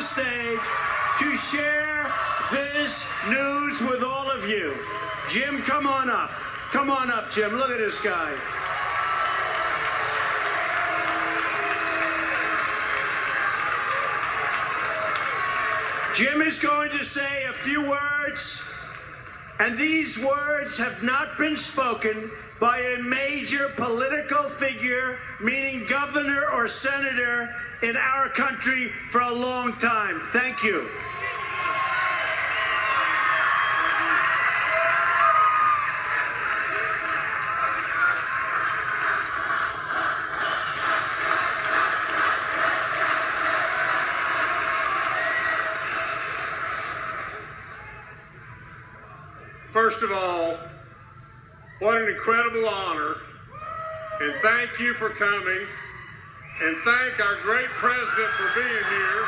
stage to share this news with all of you. Jim, come on up. Come on up, Jim. Look at this guy. Jim is going to say a few words, and these words have not been spoken by a major political figure, meaning governor or senator, in our country for a long time. Thank you. First of all, what an incredible honor, and thank you for coming, and thank our great president for being here.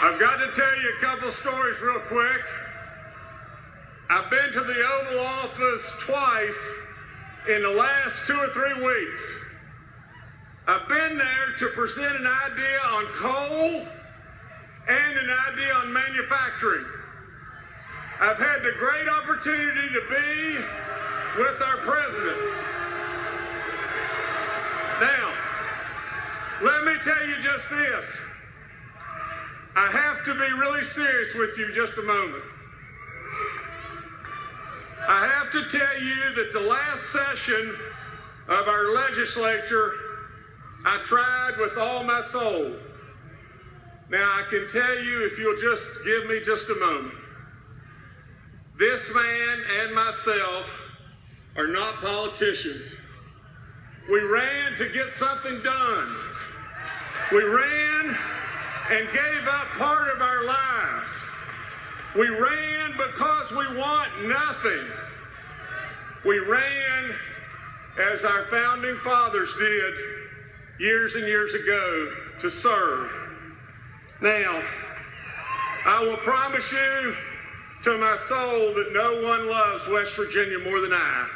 I've got to tell you a couple stories real quick. I've been to the Oval Office twice in the last 2 or 3 weeks. I've been there to present an idea on coal and an idea on manufacturing. I've had the great opportunity to be with our president. Now, let me tell you just this. I have to be really serious with you just a moment. I have to tell you that the last session of our legislature, I tried with all my soul. Now, I can tell you, if you'll just give me just a moment, this man and myself are not politicians. We ran to get something done. We ran and gave up part of our lives. We ran because we want nothing. We ran as our founding fathers did years and years ago, to serve. Now, I will promise you to my soul that no one loves West Virginia more than I.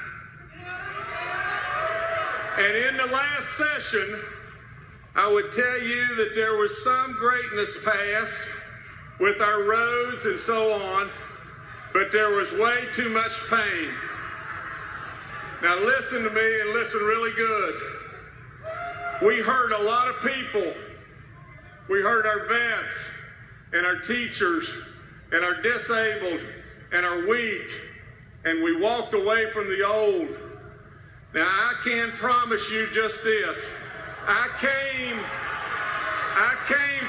And in the last session, I would tell you that there was some greatness past with our roads and so on, but there was way too much pain. Now listen to me, and listen really good. We hurt a lot of people. We hurt our vets and our teachers and our disabled and our weak, and we walked away from the old. Now I can promise you just this. I came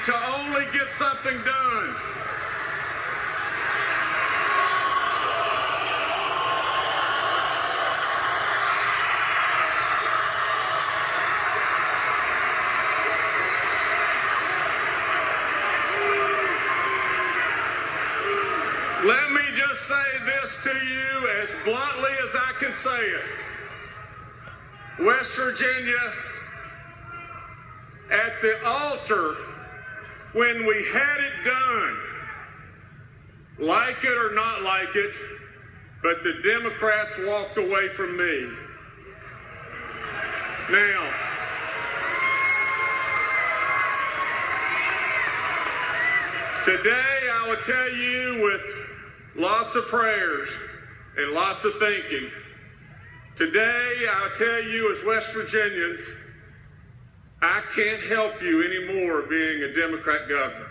to only get something done. Let me just say this to you as bluntly as I can say it. West Virginia, at the altar, when we had it done, like it or not like it, but the Democrats walked away from me. Now, today I will tell you with lots of prayers and lots of thinking. Today, I'll tell you as West Virginians, I can't help you anymore being a Democrat governor.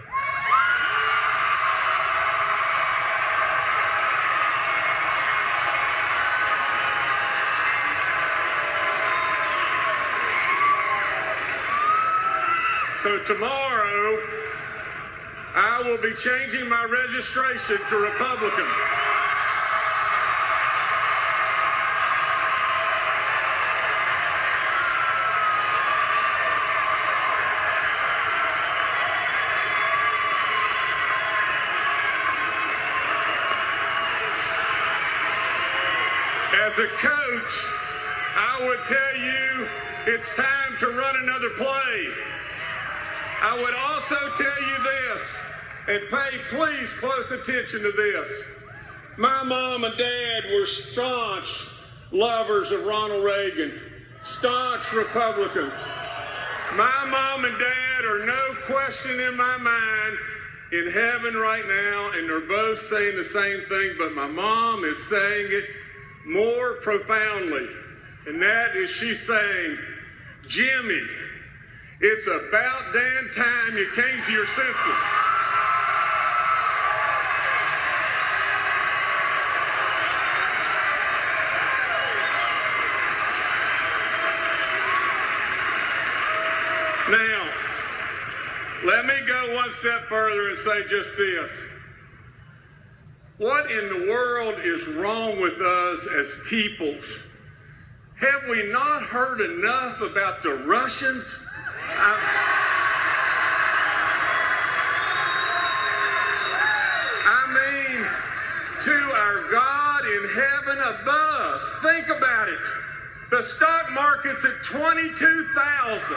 So tomorrow, I will be changing my registration to Republican. As a coach, I would tell you it's time to run another play. I would also tell you this, and pay please close attention to this. My mom and dad were staunch lovers of Ronald Reagan, staunch Republicans. My mom and dad are no question in my mind in heaven right now, and they're both saying the same thing, but my mom is saying it more profoundly, and that is she's saying, Jimmy, it's about damn time you came to your senses. Now, let me go one step further and say just this. What in the world is wrong with us as peoples? Have we not heard enough about the Russians? I mean, to our God in heaven above. Think about it. The stock market's at 22,000.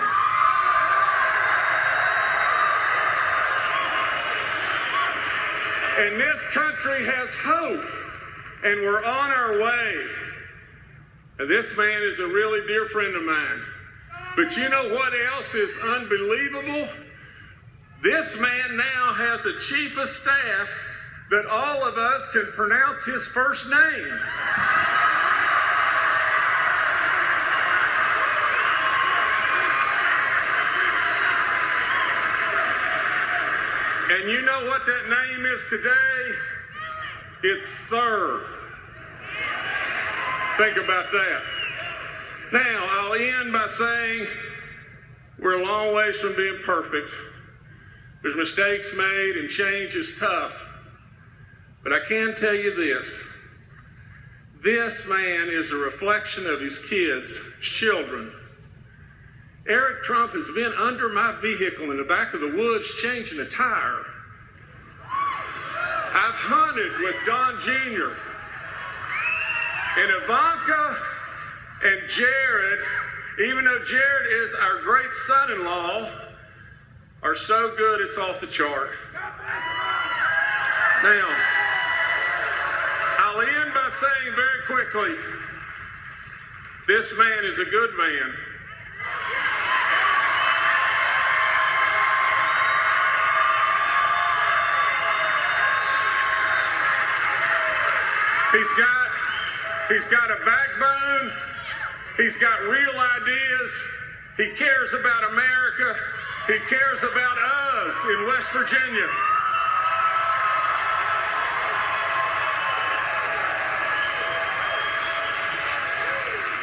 And this country has hope, and we're on our way. And this man is a really dear friend of mine. But you know what else is unbelievable? This man now has a chief of staff that all of us can pronounce his first name. And you know what that name is today? It's Sir. Think about that. Now, I'll end by saying we're a long ways from being perfect. There's mistakes made and change is tough. But I can tell you this. This man is a reflection of his kids, his children. Eric Trump has been under my vehicle in the back of the woods changing a tire. I've hunted with Don Jr. And Ivanka and Jared, even though Jared is our great son-in-law, are so good it's off the chart. Now, I'll end by saying very quickly, this man is a good man. He's got a backbone. He's got real ideas. He cares about America. He cares about us in West Virginia.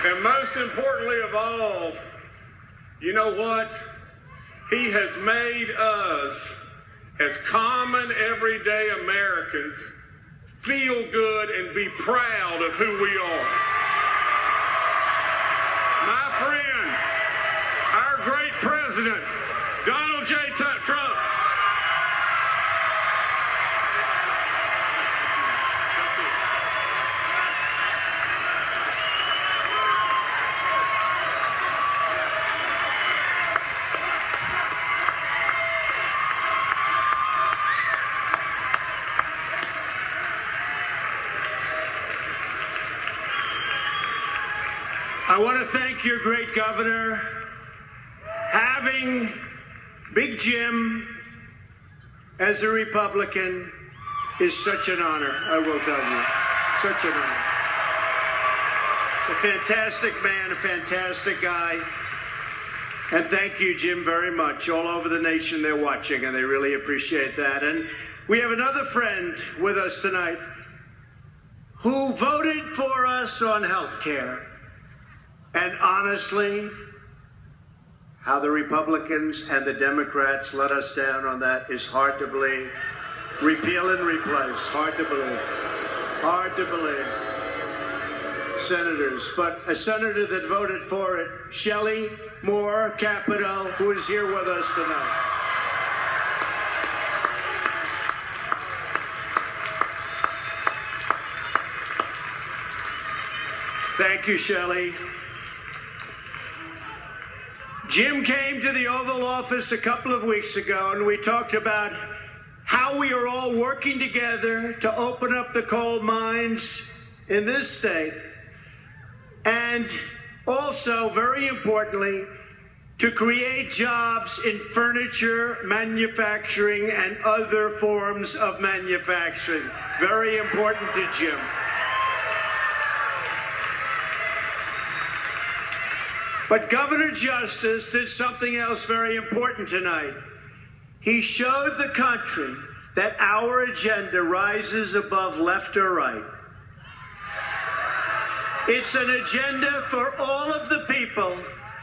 And most importantly of all, you know what? He has made us, as common everyday Americans, feel good and be proud of who we are. My friend, our great president, Donald J. Trump. I want to thank your great governor. Having Big Jim as a Republican is such an honor, I will tell you. Such an honor. He's a fantastic man, a fantastic guy. And thank you, Jim, very much. All over the nation, they're watching, and they really appreciate that. And we have another friend with us tonight who voted for us on health care. And honestly, how the Republicans and the Democrats let us down on that is hard to believe. Repeal and replace, hard to believe. Hard to believe. Senators, but a senator that voted for it, Shelley Moore Capito, who is here with us tonight. Thank you, Shelley. Jim came to the Oval Office a couple of weeks ago, and we talked about how we are all working together to open up the coal mines in this state. and also, very importantly, to create jobs in furniture manufacturing and other forms of manufacturing. Very important to Jim. But Governor Justice did something else very important tonight. He showed the country that our agenda rises above left or right. It's an agenda for all of the people,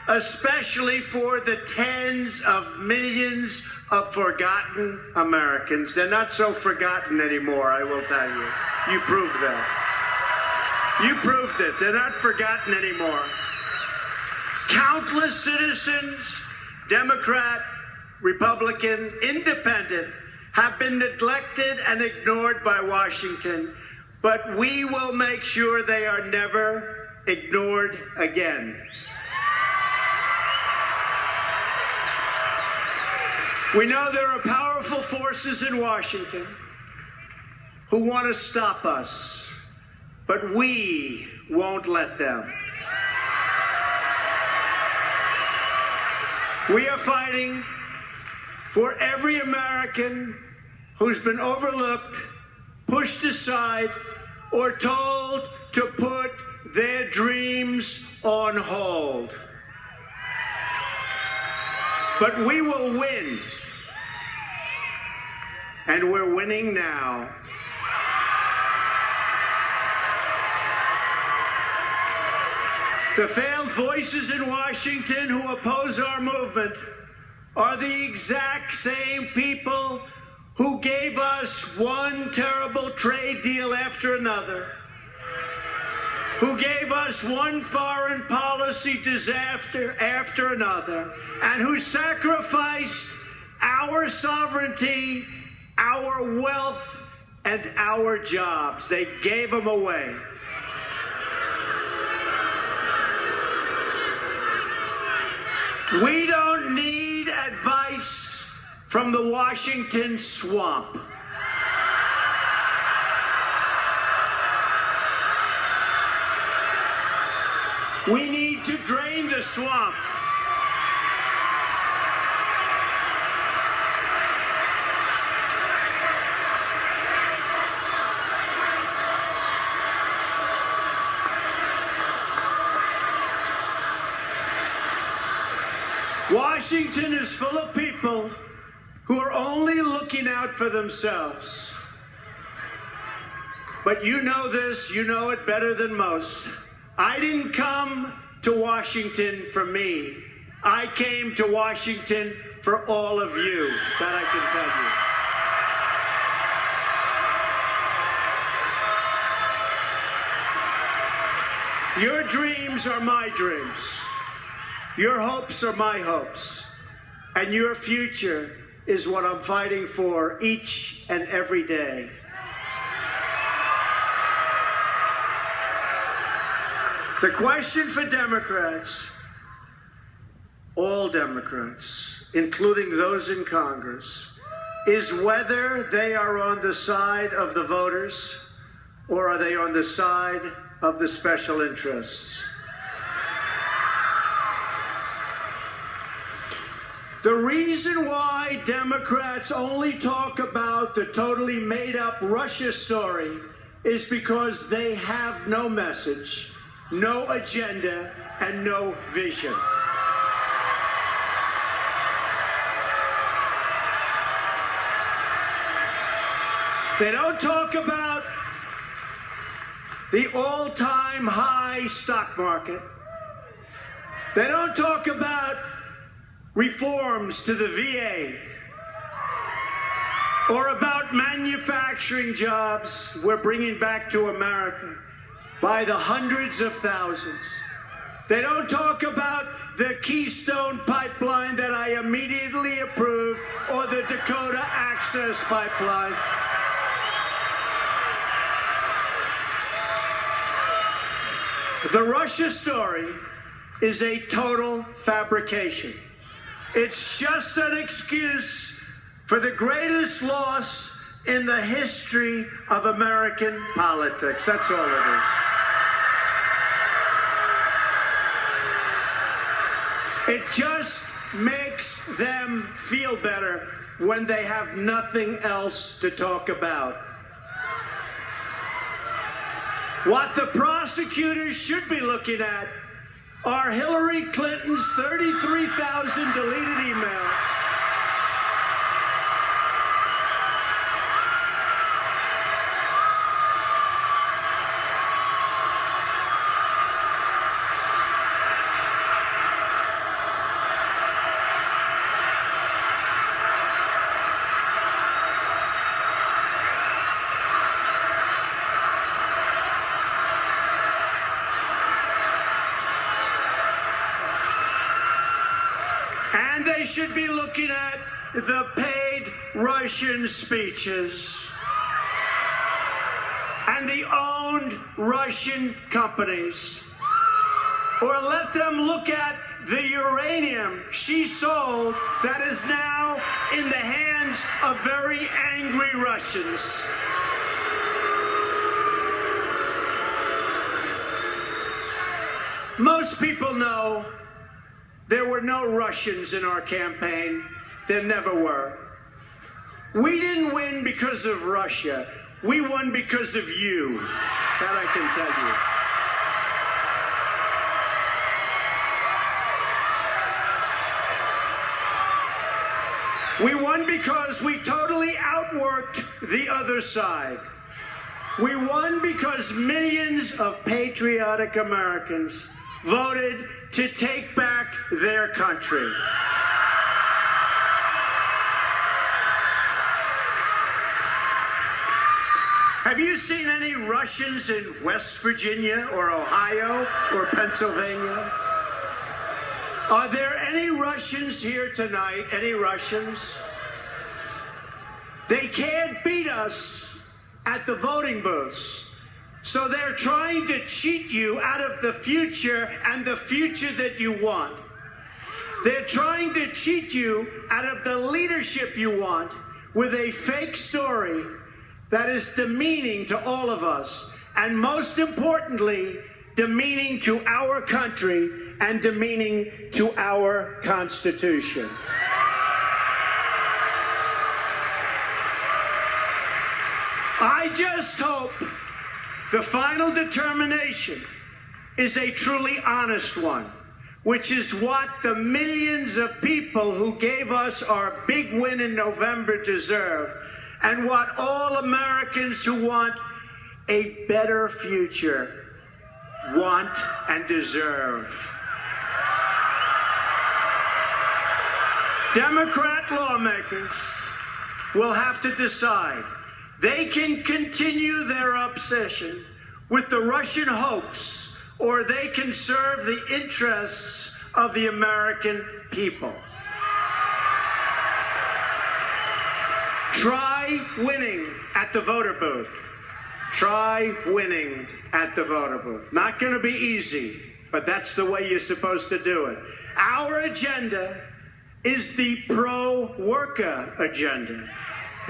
especially for the tens of millions of forgotten Americans. They're not so forgotten anymore, I will tell you. You proved that. You proved it. They're not forgotten anymore. Countless citizens, Democrat, Republican, Independent, have been neglected and ignored by Washington, but we will make sure they are never ignored again. We know there are powerful forces in Washington who want to stop us, but we won't let them. We are fighting for every American who's been overlooked, pushed aside, or told to put their dreams on hold. But we will win. And we're winning now. The failed voices in Washington who oppose our movement are the exact same people who gave us one terrible trade deal after another, who gave us one foreign policy disaster after another, and who sacrificed our sovereignty, our wealth, and our jobs. They gave them away. We don't need advice from the Washington swamp. We need to drain the swamp. Washington is full of people who are only looking out for themselves. But you know this, you know it better than most. I didn't come to Washington for me. I came to Washington for all of you, that I can tell you. Your dreams are my dreams. Your hopes are my hopes. And your future is what I'm fighting for each and every day. The question for Democrats, all Democrats, including those in Congress, is whether they are on the side of the voters or are they on the side of the special interests. The reason why Democrats only talk about the totally made-up Russia story is because they have no message, no agenda, and no vision. They don't talk about the all-time high stock market. They don't talk about reforms to the VA, or about manufacturing jobs we're bringing back to America by the hundreds of thousands. They don't talk about the Keystone Pipeline that I immediately approved, or the Dakota Access Pipeline. The Russia story is a total fabrication. It's just an excuse for the greatest loss in the history of American politics. That's all it is. It just makes them feel better when they have nothing else to talk about. What the prosecutors should be looking at are Hillary Clinton's 33,000 deleted emails. And they should be looking at the paid Russian speeches and the owned Russian companies. Or let them look at the uranium she sold that is now in the hands of very angry Russians. Most people know there were no Russians in our campaign. There never were. We didn't win because of Russia. We won because of you. That I can tell you. We won because we totally outworked the other side. We won because millions of patriotic Americans voted to take back their country. Have you seen any Russians in West Virginia or Ohio or Pennsylvania? Are there any Russians here tonight? Any Russians? They can't beat us at the voting booths. So they're trying to cheat you out of the future and the future that you want. They're trying to cheat you out of the leadership you want with a fake story that is demeaning to all of us, and most importantly, demeaning to our country and demeaning to our Constitution. I just hope the final determination is a truly honest one, which is what the millions of people who gave us our big win in November deserve, and what all Americans who want a better future want and deserve. Democrat lawmakers will have to decide. They can continue their obsession with the Russian hoax, or they can serve the interests of the American people. Try winning at the voter booth. Try winning at the voter booth. Not going to be easy, but that's the way you're supposed to do it. Our agenda is the pro-worker agenda.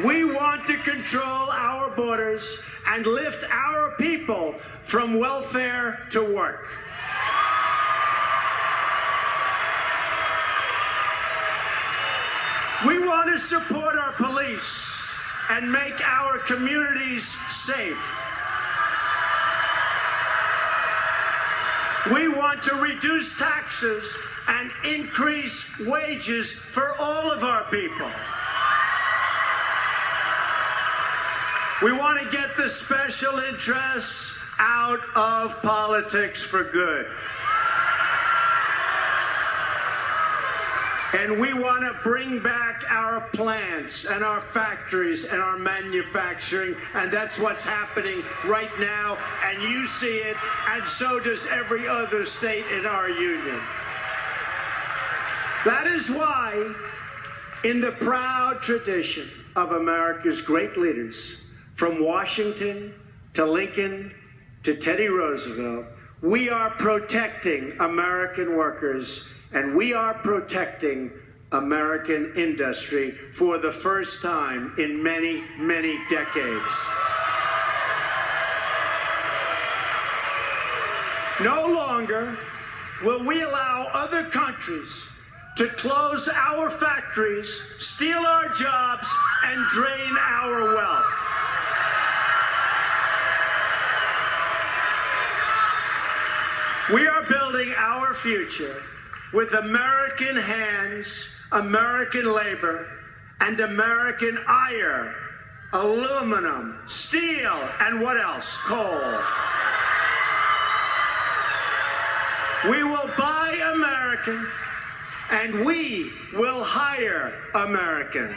We want to control our borders and lift our people from welfare to work. We want to support our police and make our communities safe. We want to reduce taxes and increase wages for all of our people. We want to get the special interests out of politics for good. And we want to bring back our plants and our factories and our manufacturing, and that's what's happening right now, and you see it, and so does every other state in our union. That is why, in the proud tradition of America's great leaders, from Washington to Lincoln to Teddy Roosevelt, we are protecting American workers, and we are protecting American industry for the first time in many, many decades. No longer will we allow other countries to close our factories, steal our jobs, and drain our wealth. We are building our future with American hands, American labor, and American iron, aluminum, steel, and what else? Coal. We will buy American, and we will hire American.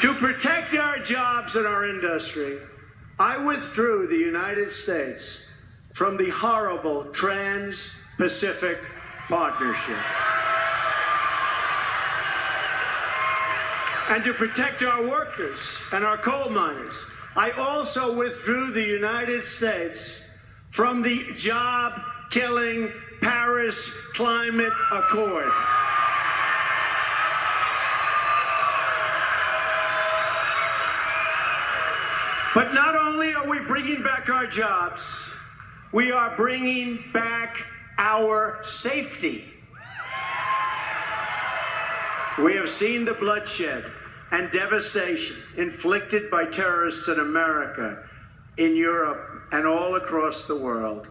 To protect our jobs and our industry, I withdrew the United States from the horrible Trans-Pacific Partnership. And to protect our workers and our coal miners, I also withdrew the United States from the job-killing Paris Climate Accord. But not only are we bringing back our jobs, we are bringing back our safety. We have seen the bloodshed and devastation inflicted by terrorists in America, in Europe, and all across the world.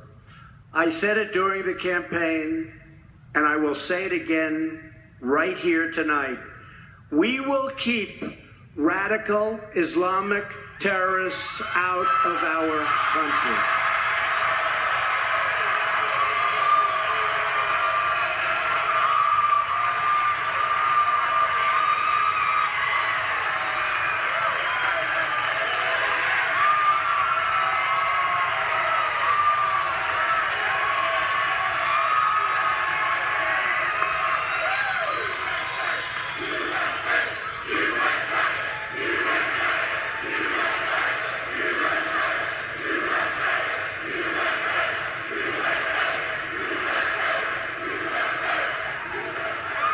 I said it during the campaign, and I will say it again right here tonight. We will keep radical Islamic terrorists out of our country.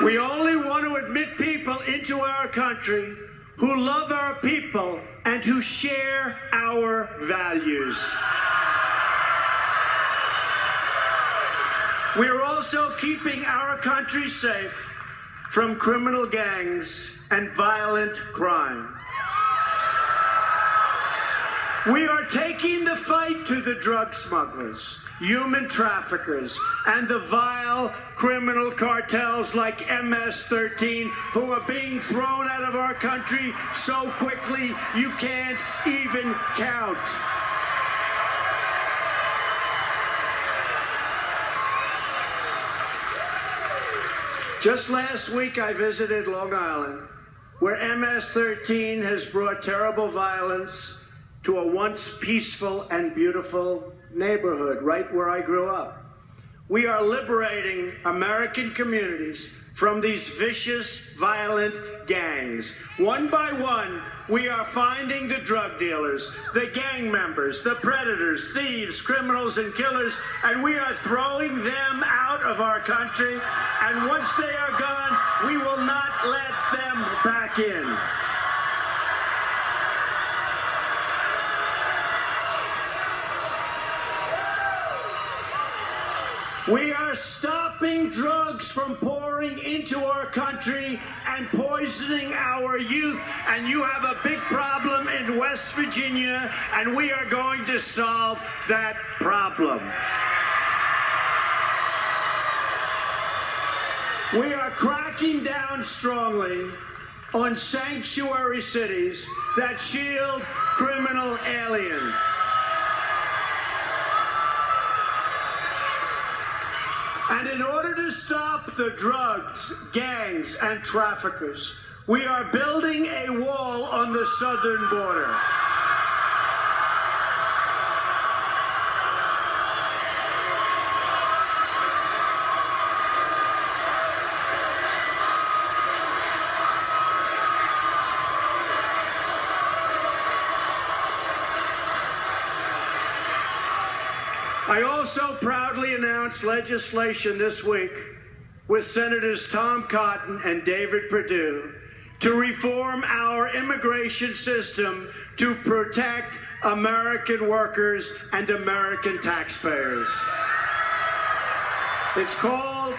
We only want to admit people into our country who love our people and who share our values. We are also keeping our country safe from criminal gangs and violent crime. We are taking the fight to the drug smugglers, human traffickers, and the vile criminal cartels like MS-13 who are being thrown out of our country so quickly you can't even count. Just last week I visited Long Island, where MS-13 has brought terrible violence to a once peaceful and beautiful neighborhood right where I grew up. We are liberating American communities from these vicious, violent gangs. One by one, we are finding the drug dealers, the gang members, the predators, thieves, criminals, and killers, and we are throwing them out of our country. And once they are gone, we will not let them back in. We are stopping drugs from pouring into our country and poisoning our youth. And you have a big problem in West Virginia, and we are going to solve that problem. We are cracking down strongly on sanctuary cities that shield criminal aliens. And in order to stop the drugs, gangs, and traffickers, we are building a wall on the southern border. I also proudly announced legislation this week with Senators Tom Cotton and David Perdue to reform our immigration system to protect American workers and American taxpayers. It's called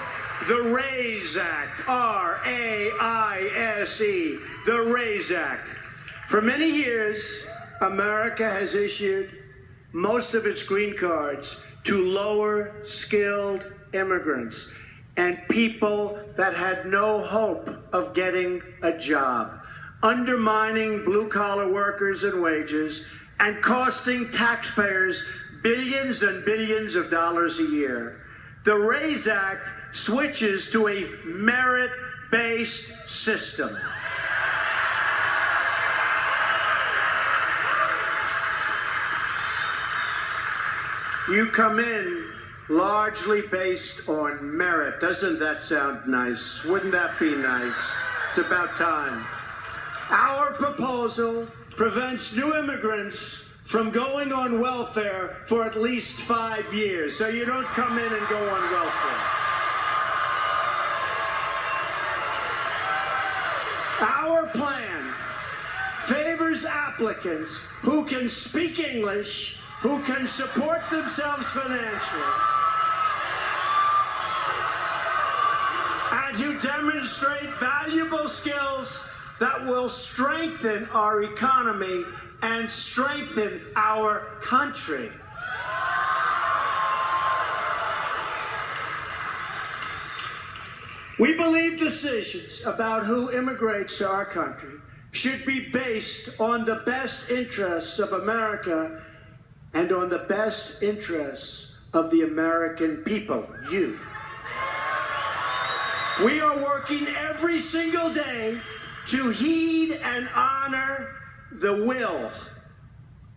the RAISE Act, R-A-I-S-E, the RAISE Act. For many years, America has issued most of its green cards to lower-skilled immigrants and people that had no hope of getting a job, undermining blue-collar workers and wages and costing taxpayers billions and billions of dollars a year. The RAISE Act switches to a merit-based system. You come in largely based on merit. Doesn't that sound nice? Wouldn't that be nice? It's about time. Our proposal prevents new immigrants from going on welfare for at least 5 years, so you don't come in and go on welfare. Our plan favors applicants who can speak English, who can support themselves financially, and who demonstrate valuable skills that will strengthen our economy and strengthen our country. We believe decisions about who immigrates to our country should be based on the best interests of America and on the best interests of the American people, you. We are working every single day to heed and honor the will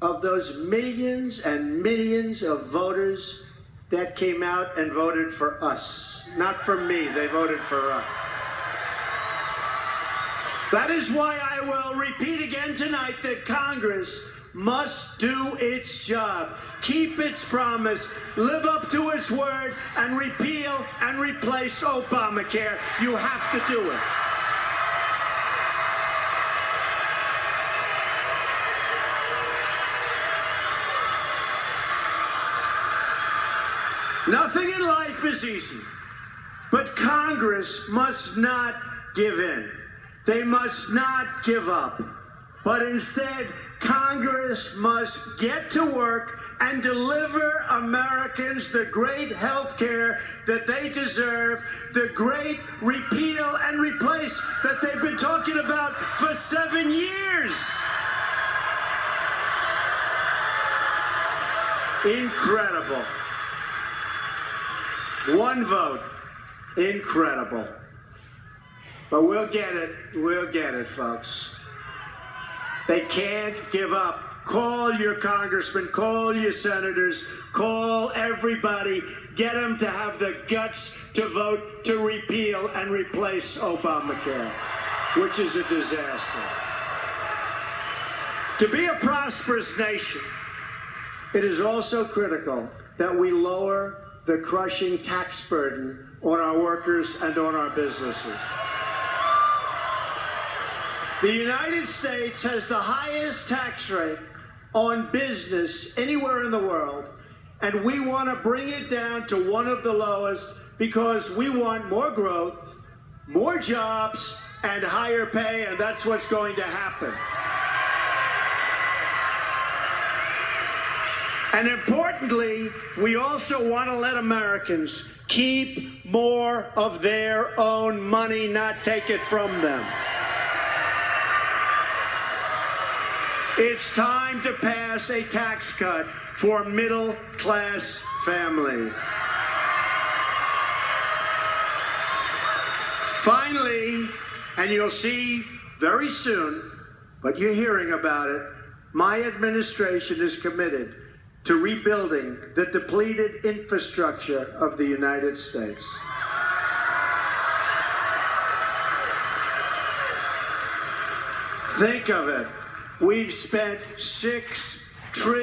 of those millions and millions of voters that came out and voted for us. Not for me, they voted for us. That is why I will repeat again tonight that Congress must do its job, keep its promise, live up to its word, and repeal and replace Obamacare. You have to do it. Nothing in life is easy, but Congress must not give in. They must not give up, but instead, Congress must get to work and deliver Americans the great health care that they deserve, the great repeal and replace that they've been talking about for 7 years. Incredible. One vote. Incredible. But we'll get it, folks. They can't give up. Call your congressmen, call your senators, call everybody. Get them to have the guts to vote to repeal and replace Obamacare, which is a disaster. To be a prosperous nation, it is also critical that we lower the crushing tax burden on our workers and on our businesses. The United States has the highest tax rate on business anywhere in the world, and we want to bring it down to one of the lowest because we want more growth, more jobs, and higher pay, and that's what's going to happen. And importantly, we also want to let Americans keep more of their own money, not take it from them. It's time to pass a tax cut for middle-class families. Finally, and you'll see very soon, but you're hearing about it, my administration is committed to rebuilding the depleted infrastructure of the United States. Think of it. We've spent $6 trillion